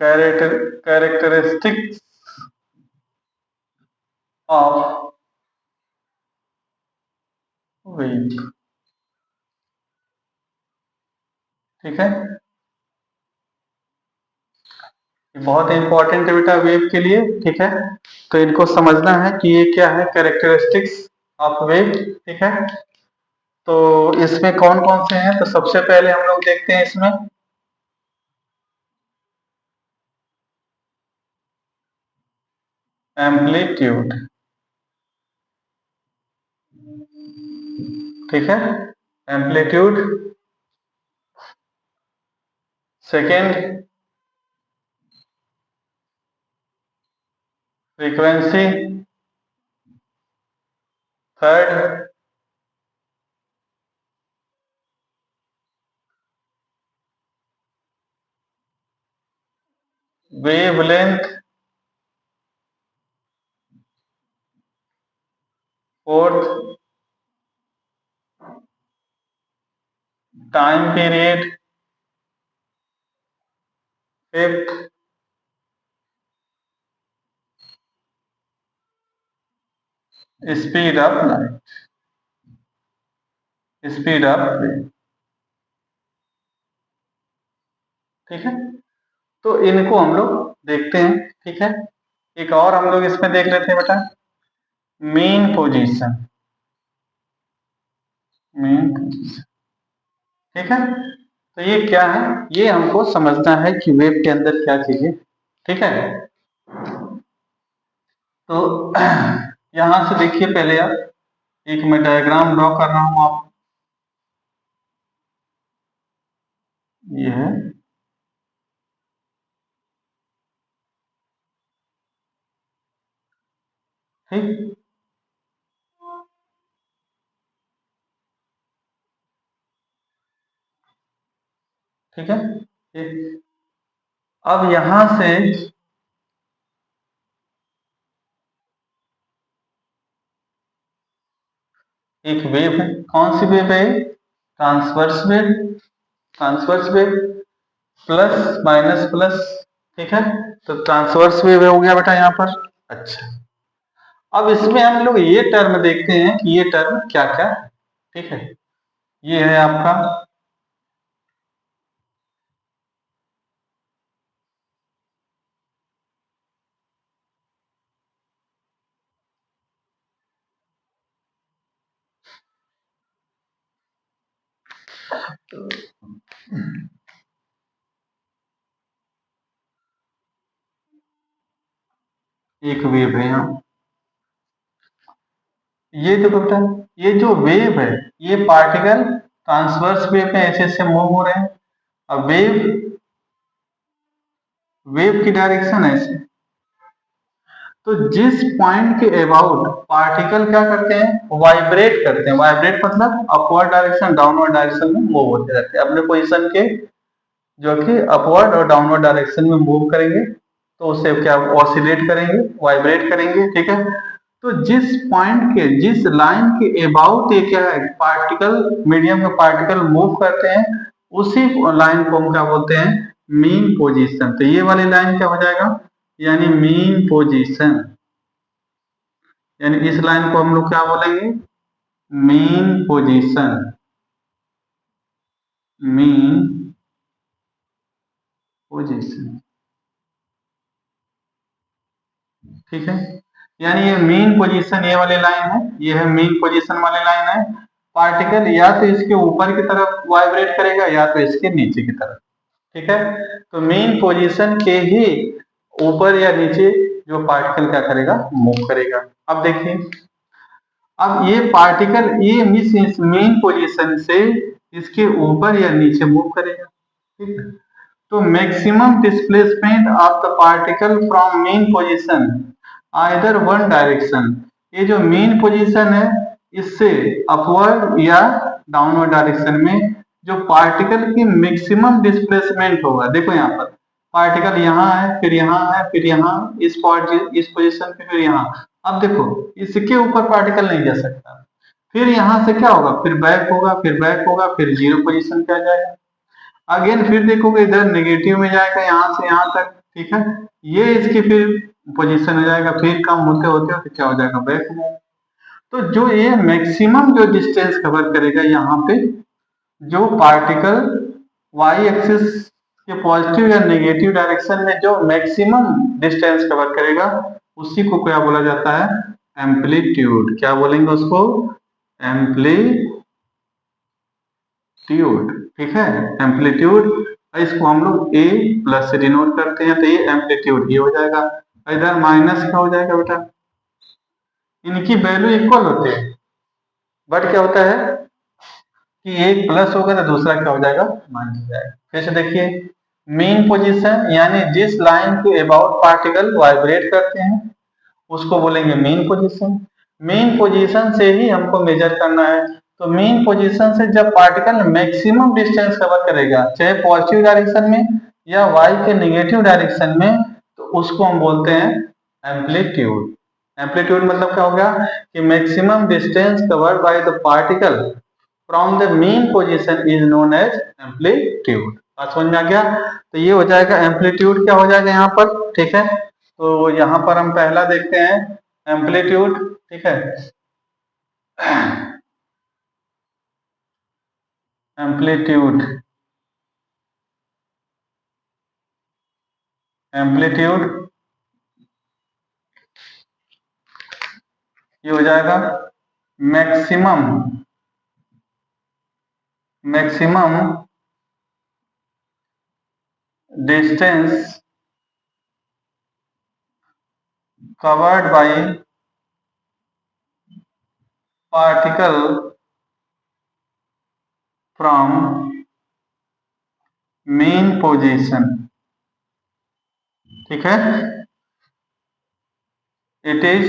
कैरेक्टरिस्टिक्स ऑफ वेव। ठीक है, ये बहुत इंपॉर्टेंट है बेटा वेव के लिए। ठीक है, तो इनको समझना है कि ये क्या है, कैरेक्टरिस्टिक्स ऑफ वेव। ठीक है, तो इसमें कौन कौन से हैं, तो सबसे पहले हम लोग देखते हैं इसमें एम्पलीट्यूड। ठीक है, amplitude. Second, frequency. Third, wavelength. Fourth, time period. Fifth, speed of light, speed of wave. ठीक है, तो इनको हम लोग देखते हैं। ठीक है, एक और हम लोग इसमें देख लेते हैं बेटा, मेन पोजीशन। Main position. ठीक है, तो ये क्या है, ये हमको समझना है कि वेव के अंदर क्या चीजें। ठीक है, तो यहां से देखिए पहले आप, एक मैं डायग्राम ड्रॉ कर रहा हूं, आप ये है। ठीक, ठीक है, ये- अब यहां से एक वेव है, कौन सी वेव है, transverse wave. Transverse wave, plus minus plus. ठीक है, तो ट्रांसवर्स वेव हो गया बेटा यहाँ पर। अच्छा, अब इसमें हम लोग ये टर्म देखते हैं कि ये टर्म क्या क्या है। ठीक है, ये है आपका एक वेव है यहाँ। ये देखो बेटा, ये जो वेव है, ये पार्टिकल ट्रांसवर्स वेव में ऐसे ऐसे मूव हो रहे हैं। अब वेव वेव की डायरेक्शन ऐसे, तो जिस पॉइंट के अबाउट पार्टिकल क्या करते हैं, वाइब्रेट करते हैं। वाइब्रेट मतलब अपवर्ड डायरेक्शन डाउनवर्ड डायरेक्शन में मूव होते रहते हैं अपने पोजीशन के, जो कि अपवर्ड और डाउनवर्ड डायरेक्शन में मूव करेंगे, तो उसे क्या ऑसिलेट करेंगे, वाइब्रेट करेंगे। ठीक है, तो जिस पॉइंट के, जिस लाइन के अबाउट ये क्या है, पार्टिकल, मीडियम के पार्टिकल मूव करते हैं, उसी लाइन को हम क्या बोलते हैं, मीन पोजीशन। तो ये वाली लाइन क्या हो जाएगा, यानी मीन पोजीशन। यानी इस लाइन को हम लोग क्या बोलेंगे, मीन पोजीशन। मीन पोजीशन, ठीक है। यानी ये मीन पोजीशन, ये वाली लाइन है, ये है मीन पोजीशन वाली लाइन है। पार्टिकल या तो इसके ऊपर की तरफ वाइब्रेट करेगा या तो इसके नीचे की तरफ। ठीक है, तो मीन पोजीशन के ही ऊपर या नीचे जो पार्टिकल क्या करेगा, मूव करेगा। अब देखिए, अब ये पार्टिकल ये मिस मेन पोजीशन से इसके ऊपर या नीचे मूव करेगा। ठीक है, तो maximum displacement of the particle from mean position either one direction, ये जो मेन पोजीशन है इससे अपवर्ड या डाउनवर्ड डायरेक्शन में जो पार्टिकल की मैक्सिमम डिस्प्लेसमेंट होगा। देखो यहाँ पर पार्टिकल यहाँ है, फिर यहाँ है, फिर यहाँ इस पोजीशन पे, फिर यहाँ। अब देखो, इसके ऊपर पार्टिकल नहीं जा सकता, फिर यहाँ से क्या होगा, फिर बैक होगा, फिर बैक होगा, फिर जीरो पोजीशन पे आ जाएगा। अगेन फिर देखोगे इधर नेगेटिव में जाएगा, यहाँ से यहाँ तक। ठीक है, ये इसकी फिर पोजीशन हो जाएगा, फिर कम होते होते होते क्या हो जाएगा, बैक हो जाएगा। तो जो ये मैक्सिमम जो डिस्टेंस कवर करेगा यहाँ पे, जो पार्टिकल वाई एक्सिस के पॉजिटिव या नेगेटिव डायरेक्शन में जो मैक्सिमम डिस्टेंस कवर करेगा, उसी को क्या बोला जाता है, एम्पलीट्यूड। क्या बोलेंगे उसको, एम्पलीट्यूड। ठीक है, एम्पलीट्यूड। इसको हम लोग ए प्लस से डिनोट करते हैं, तो ये एम्पलीट्यूड ये हो जाएगा। इधर माइनस क्या हो जाएगा बेटा, इनकी वैल्यू इक्वल होते हैं, बट क्या होता है कि एक प्लस होगा तो दूसरा क्या हो जाएगा, माइनस हो जाएगा। फिर से देखिए, मेन पोजीशन यानी जिस लाइन के अबाउट पार्टिकल वाइब्रेट करते हैं उसको बोलेंगे मेन पोजीशन। मेन पोजीशन से ही हमको मेजर करना है, तो मेन पोजीशन से जब पार्टिकल मैक्सिमम डिस्टेंस कवर करेगा, चाहे पॉजिटिव डायरेक्शन में या वाई के नेगेटिव डायरेक्शन में, तो उसको हम बोलते हैं एम्पलीट्यूड। एम्पलीट्यूड मतलब क्या हो गया कि maximum distance covered by the particle from the mean position is known as amplitude. बात समझ में आ गया, तो ये हो जाएगा एम्पलीट्यूड, क्या हो जाएगा यहाँ पर। ठीक है, तो यहाँ पर हम पहला देखते हैं एम्पलीट्यूड। ठीक है, एम्पलीट्यूड, एम्पलीट्यूड ये हो जाएगा maximum, maximum distance covered by particle from mean position. ठीक है, it is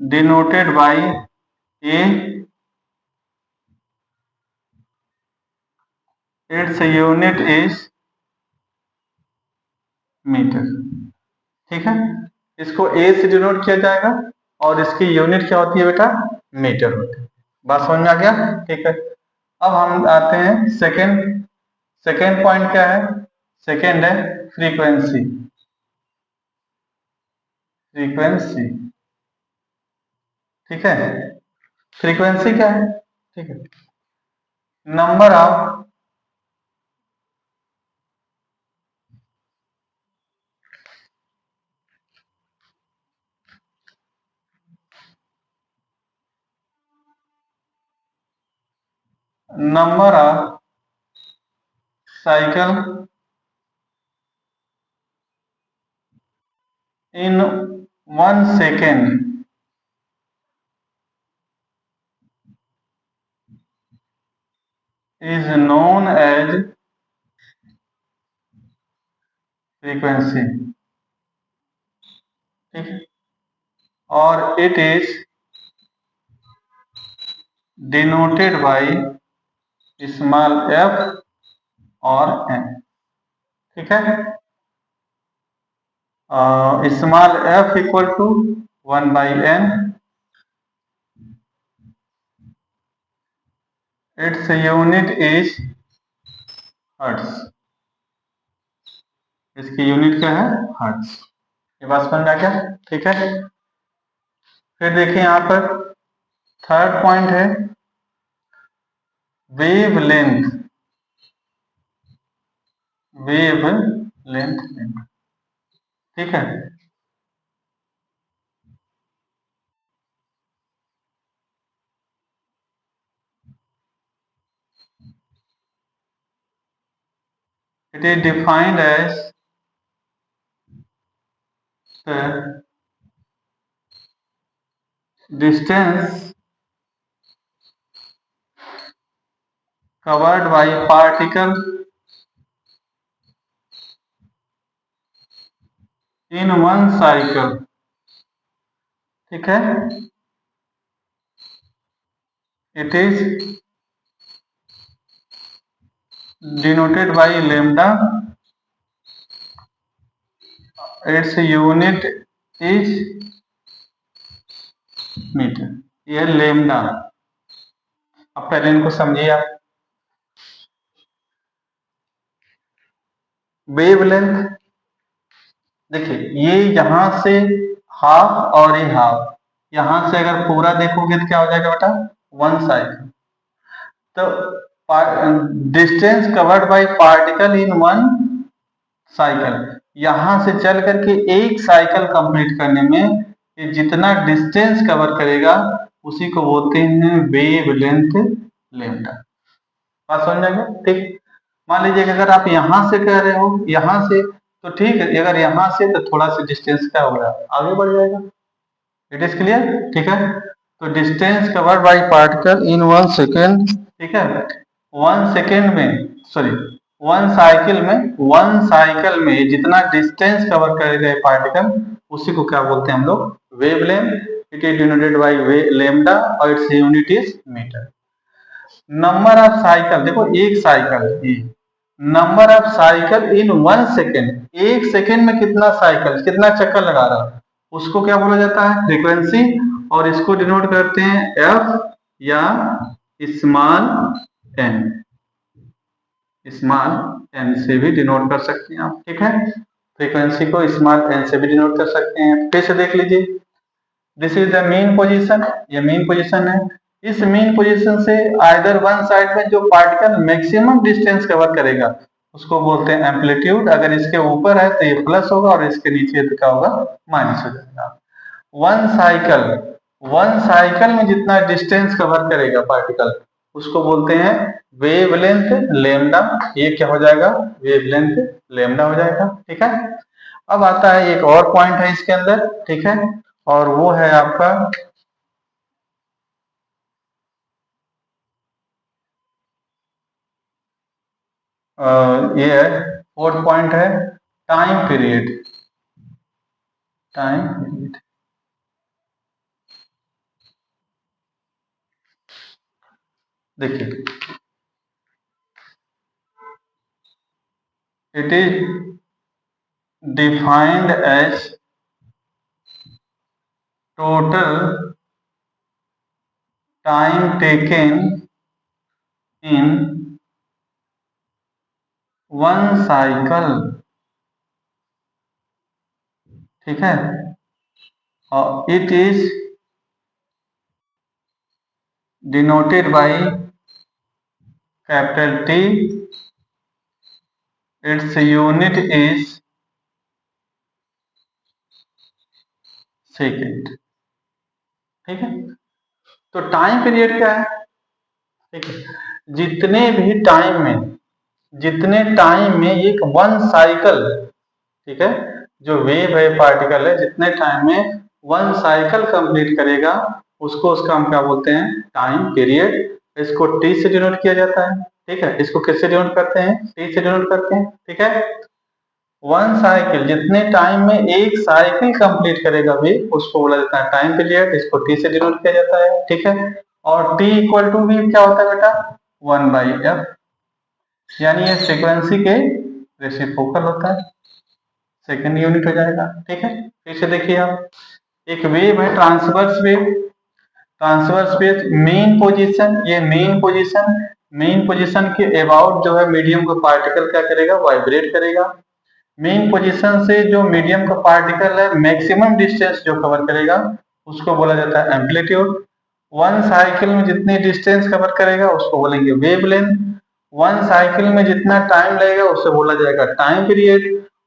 denoted by A, its unit is metre. ठीक है, इसको ए से डिनोट किया जाएगा और इसकी यूनिट क्या होती है बेटा, मीटर होती है। बात समझ में आ गया। ठीक है, अब हम आते हैं सेकंड, सेकंड पॉइंट क्या है, सेकंड है फ्रीक्वेंसी। फ्रीक्वेंसी, ठीक है। फ्रीक्वेंसी क्या है, ठीक है, number of number of cycle in 1 second is known as frequency, ठीक है, और it is denoted by small F और एन, ठीक है। Small F equal to 1/n, its unit is hertz, इसकी यूनिट क्या है, हर्ट्ज। ये बात समझ में आ गया, ठीक है। फिर देखिए यहाँ पर थर्ड पॉइंट है वेव लेंथ, वेव लेंथ, ठीक है। It is defined as the distance covered by particle in one cycle, ठीक है। It is denoted by lambda, its unit is metre, ये लैम्डा। अब पहले इनको समझिए आप। वेवलेंथ, देखिए ये यहां से हाफ और ये हाफ, यहां से अगर पूरा देखोगे तो क्या हो जाएगा बेटा, 1 साइकिल। तो distance covered by particle in 1 cycle, यहां से चल करके एक साइकिल कंप्लीट करने में ये जितना डिस्टेंस कवर करेगा उसी को बोलते हैं वेवलेंथ लैम्डा। बात समझ में, ठीक। मान लीजिए कि अगर आप यहां से कह रहे हो यहां से, तो ठीक है, अगर यहां से तो थोड़ा सा डिस्टेंस क्या होगा, आगे बढ़ जाएगा। इट इज क्लियर, ठीक है। तो distance covered by particle in 1 second, ठीक है। 1 सेकेंड में, सॉरी, 1 साइकिल में जितना डिस्टेंस कवर करेगा पार्टिकल उसी को क्या बोलते हैं हम लोग, wavelength. It is denoted by lambda और its unit is metre. Number of cycle, देखो एक cycle, number of cycle in 1 second, 1 second में कितना साइकिल, कितना चक्कर लगा रहा है, उसको क्या बोला जाता है, फ्रीक्वेंसी। और इसको डिनोट करते हैं एफ या स्मॉल एन, स्मॉल एन से भी डिनोट कर सकते हैं आप, ठीक है। फ्रीक्वेंसी को स्मॉल एन से भी डिनोट कर सकते हैं। फिर से देख लीजिए, this is the mean position, ये मीन पोजीशन है। इस मीन पोजीशन से आइदर वन साइड में जो पार्टिकल मैक्सिमम डिस्टेंस कवर करेगा उसको बोलते हैं एम्पलीट्यूड। अगर इसके ऊपर है तो ये प्लस होगा और इसके नीचे तो क्या होगा, माइनस हो जाएगा। वन साइकिल, 1 साइकिल में जितना डिस्टेंस कवर करेगा पार्टिकल उसको बोलते हैं वेवलेंथ लैम्डा। ये क्या हो जाएगा, वेवलेंथ लैम्डा हो जाएगा, ठीक है। अब आता है एक और पॉइंट है इसके अंदर, ठीक है, और वो है आपका ये है, फोर्थ पॉइंट है टाइम पीरियड, टाइम पीरियड। देखिए it is defined as total time taken in 1 cycle, ठीक है। it is denoted by capital T. Its unit is second. ठीक है, तो टाइम पीरियड क्या है? ठीक है, जितने टाइम में एक वन साइकिल, ठीक है, जो वेव है पार्टिकल है, जितने टाइम में वन साइकिल कंप्लीट करेगा उसको, उसका हम क्या बोलते हैं? Time period. इसको टी से डिनोट किया जाता है। ठीक है, इसको किससे डिनोट करते हैं? टी से डिनोट करते हैं। ठीक है, वन साइकिल, जितने टाइम में एक साइकिल कंप्लीट करेगा वे, उसको बोला जाता है टाइम पीरियड। इसको टी से डिनोट किया जाता है। ठीक है, और टी इक्वल टू भी क्या होता है बेटा? 1/f, यानी ये फ्रीक्वेंसी के रेसिप्रोकल होता है, सेकंड यूनिट हो जाएगा। ठीक है, फिर से देखिए आप, एक वेव है transverse wave. Transverse wave main position, ये मेन पोजीशन के अबाउट जो है मीडियम को पार्टिकल क्या करेगा? वाइब्रेट करेगा। मेन पोजीशन से जो मीडियम का पार्टिकल है मैक्सिमम डिस्टेंस जो कवर करेगा उसको बोला जाता है एम्पलीट्यूड। वन साइकिल में जितनी डिस्टेंस कवर करेगा उसको बोलेंगे वेवलेंथ। वन साइकिल में जितना टाइम लगेगा उससे बोला जाएगा टाइम पीरियड।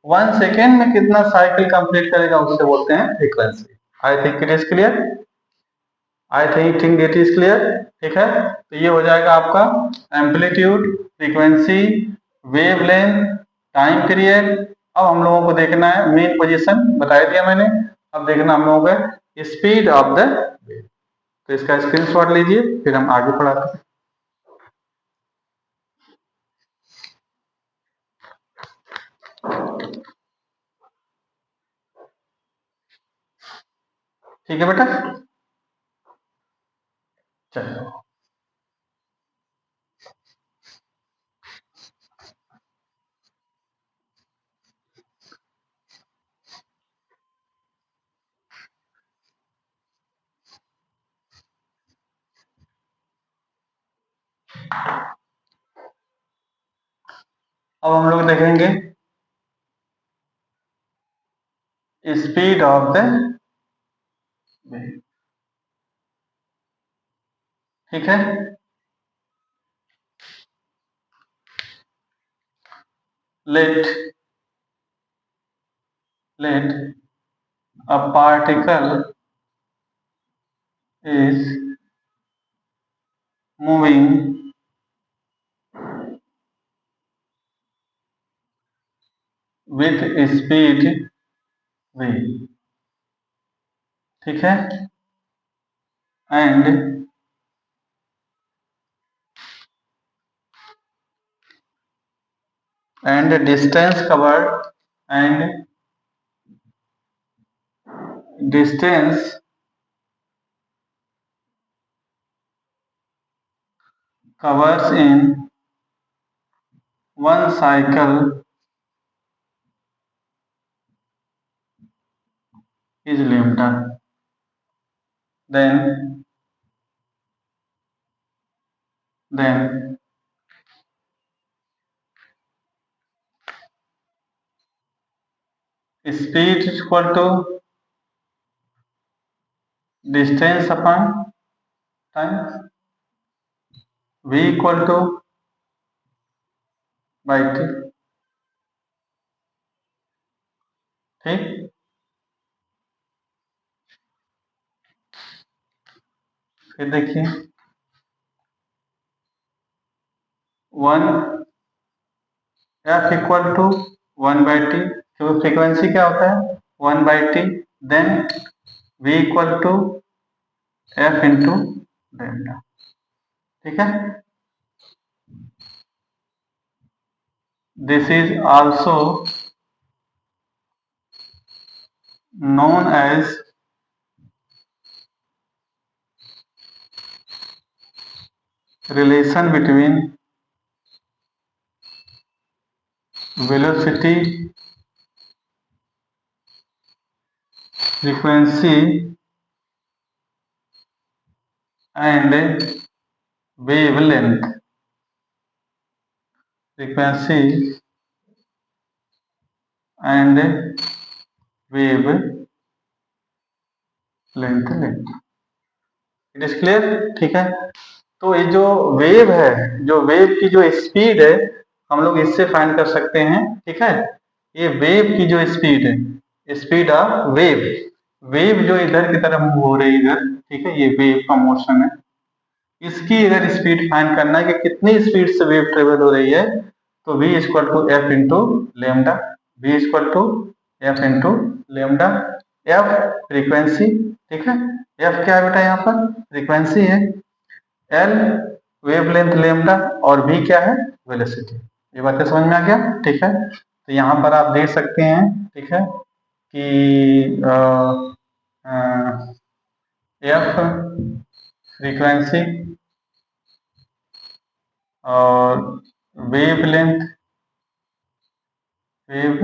1 सेकेंड में कितना साइकिल कंप्लीट करेगा उससे बोलते हैं frequency. I think it is clear. It is clear. ठीक है, तो ये हो जाएगा आपका amplitude, frequency, wavelength, time period. अब हम लोगों को देखना है मेन पोजीशन, बता दिया मैंने। अब देखना हम लोगों को स्पीड ऑफ द वेव। तो इसका स्क्रीनशॉट लीजिए, फिर हम आगे पढ़ाते हैं। ठीक है बेटा, चलो अब हम लोग देखेंगे स्पीड ऑफ द वेव। ठीक है, let let a particle is moving with speed v। ठीक है, and distance covered, and distance covers in one cycle is lambda। Then speed is equal to distance upon time, v equal to by t। ठीक, फिर देखिए 1f = 1/t, क्योंकि frequency क्या होता है? 1/t। Then v = f into delta. ठीक है, this is also known as relation between velocity, frequency and wavelength। frequency and wavelength। Length length. It is clear, ठीक है। तो ये जो वेव है, जो वेव की जो स्पीड है, हम लोग इससे फाइंड कर सकते हैं, ठीक है। ये वेव की जो स्पीड है, स्पीड ऑफ वेव, वेव जो इधर की तरफ मूव हो रही है इधर, ठीक है, ये वेव का मोशन है। इसकी अगर स्पीड फाइंड करना है कि कितनी स्पीड से वेव ट्रेवल हो रही है, तो v equal to F into lambda, v equal to F into lambda. F frequency, ठीक है, एफ क्या है बेटा, यहाँ पर फ्रीक्वेंसी है, एल वेवलेंथ लेमडा, और v क्या है, वेलोसिटी। ये बातें समझ में आ गया, ठीक है। तो यहाँ पर आप देख सकते हैं, ठीक है, कि एफ फ्रीक्वेंसी और वेव लेंथ, वेव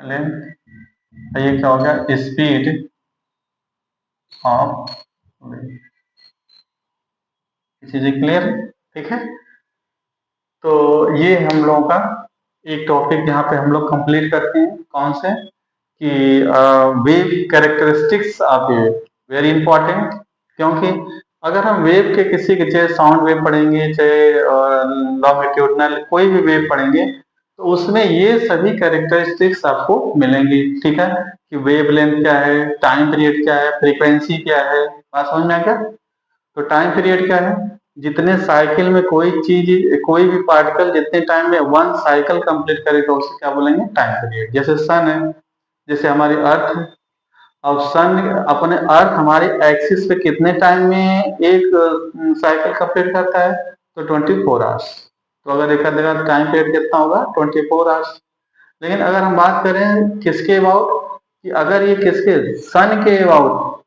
लेंथ, ये क्या हो गया, स्पीड ऑफ वेव। चीजें क्लियर, ठीक है। तो ये हम लोगों का एक टॉपिक यहाँ पे हम लोग कंप्लीट करते हैं, कौन से, कि wave characteristics of wave, very important. क्योंकि अगर हम वेव के किसी के, चाहे साउंड वेव पढ़ेंगे, चाहे लॉन्गिट्यूडनल कोई भी वेव पढ़ेंगे, तो उसमें ये सभी कैरेक्टरिस्टिक्स आपको मिलेंगी, ठीक है, कि वेव लेंथ क्या है, टाइम पीरियड क्या है, फ्रीक्वेंसी क्या है। बात समझ में आ गया। तो टाइम पीरियड क्या है, जितने साइकिल में कोई चीज, कोई भी पार्टिकल जितने टाइम में वन साइकिल कंप्लीट करेगा उसे क्या बोलेंगे, टाइम पीरियड। जैसे सन है, जैसे हमारी अर्थ है, अब सन अपने अर्थ हमारे एक्सिस पे कितने टाइम में एक साइकिल कंप्लीट करता है, तो 24 आवर्स। तो अगर देखा देखा टाइम पीरियड कितना होगा, 24 आवर्स। लेकिन अगर हम बात करें किसके अबाउट, कि अगर ये किसके, सन के अबाउट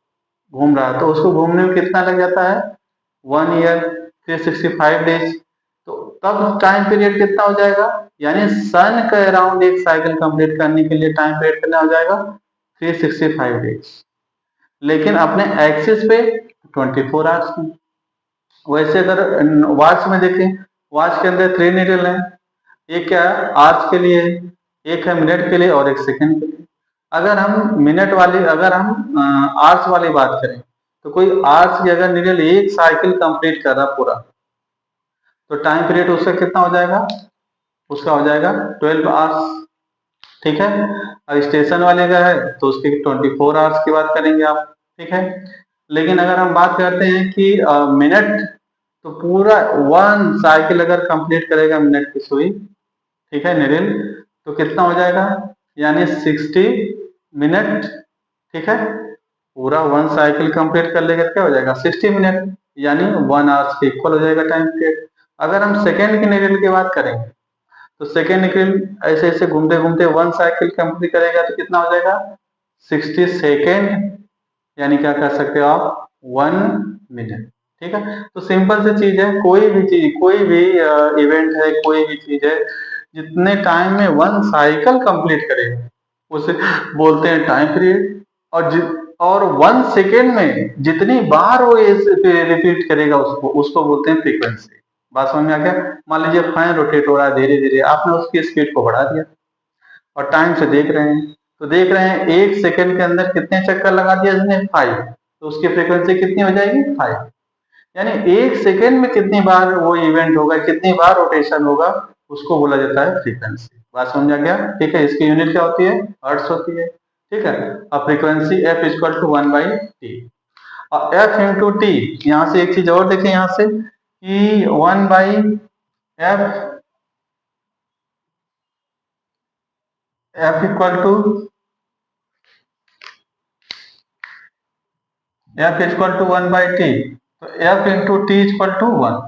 घूम रहा है, तो उसको घूमने में कितना लग जाता है, 1 ईयर, 365 डेज। तो तब टाइम पीरियड कितना हो जाएगा, यानी सन का अराउंड एक साइकिल कंप्लीट करने के लिए टाइम पीरियड कितना हो जाएगा, 365 डेज। लेकिन अपने एक्सिस पे 24 आवर्स में। वैसे अगर वॉच में देखें, वॉच के अंदर 3 नीडल है, एक क्या है आवर्स के लिए, एक है मिनट के लिए, और एक सेकंड के लिए। अगर हम मिनट वाली, अगर हम आवर्स वाली बात करें, तो कोई आवर्स की अगर नीडल एक साइकिल कंप्लीट कर रहा पूरा, तो टाइम पीरियड उसका कितना हो जाएगा, उसका हो जाएगा 12 आवर्स, ठीक है। और स्टेशन वाले का है तो उसके 24 आवर्स की बात करेंगे आप, ठीक है। लेकिन अगर हम बात करते हैं कि मिनट, तो पूरा वन साइकिल अगर कंप्लीट करेगा मिनट की सुई, ठीक है, निडिल, तो कितना हो जाएगा, यानी 60 मिनट, ठीक है। पूरा वन साइकिल कंप्लीट कर लेगा क्या हो जाएगा, 60 मिनट, यानी 1 आवर्स के इक्वल हो जाएगा टाइम पीरियड। अगर हम सेकेंड के निडिल की बात करेंगे, तो सेकेंड निडिल ऐसे ऐसे घूमते घूमते वन साइकिल कंप्लीट करेगा, तो कितना हो जाएगा, 60 सेकेंड, यानी क्या कर सकते हो आप, 1 मिनट, ठीक है। तो सिंपल सी चीज है, कोई भी चीज, कोई भी इवेंट है, कोई भी चीज है, जितने टाइम में वन साइकिल कंप्लीट करेगा उसे बोलते हैं टाइम पीरियड। और 1 सेकेंड में जितनी बार वो रिपीट करेगा उसको बोलते हैं फ्रीक्वेंसी। बात समझ में आ गया। मान लीजिए फैन रोटेट हो रहा है धीरे धीरे, आपने उसकी स्पीड को बढ़ा दिया और टाइम से देख रहे हैं, तो देख रहे हैं 1 सेकेंड के अंदर कितने चक्कर लगा दिया इसने, 5, तो उसकी फ्रीक्वेंसी कितनी हो जाएगी, 5। यानी 1 सेकेंड में कितनी बार वो इवेंट होगा, कितनी बार रोटेशन होगा, उसको बोला जाता है फ्रीक्वेंसी। बात समझ आ गया, ठीक है। इसकी यूनिट क्या होती है, हर्ट्ज होती है, ठीक है। अब frequency F equal to 1/t, और एफ इंटू टी, यहाँ से एक चीज और देखें, यहाँ से कि 1/f, F equal to F equal to 1/t, तो F into T equal to 1।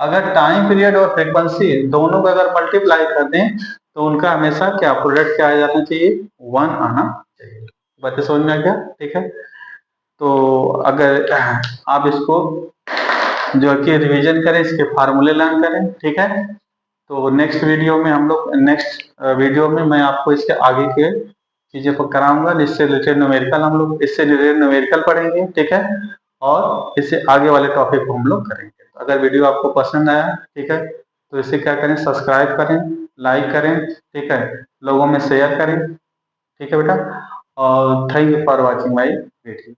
अगर टाइम पीरियड और फ्रीक्वेंसी दोनों का अगर मल्टीप्लाई कर दें, तो उनका हमेशा क्या प्रोडक्ट क्या आ जाना चाहिए, 1 आना चाहिए। बातें समझ में आ गया, ठीक है। तो अगर आप इसको जो कि रिवीजन करें, इसके फार्मूले लर्न करें, ठीक है। तो नेक्स्ट वीडियो में हम लोग, नेक्स्ट वीडियो में मैं आपको इसके आगे के चीजें को कराऊंगा, जिससे रिलेटेड न्यूमेरिकल हम लोग, इससे रिलेटेड न्यूमेरिकल पढ़ेंगे, ठीक है। और इससे आगे वाले टॉपिक को हम लोग करेंगे। तो अगर वीडियो आपको पसंद आया, ठीक है, तो इसे क्या करें, सब्सक्राइब करें, लाइक करें, ठीक है, लोगों में शेयर करें, ठीक है बेटा। और थैंक यू फॉर वॉचिंग भाई। बैठिए।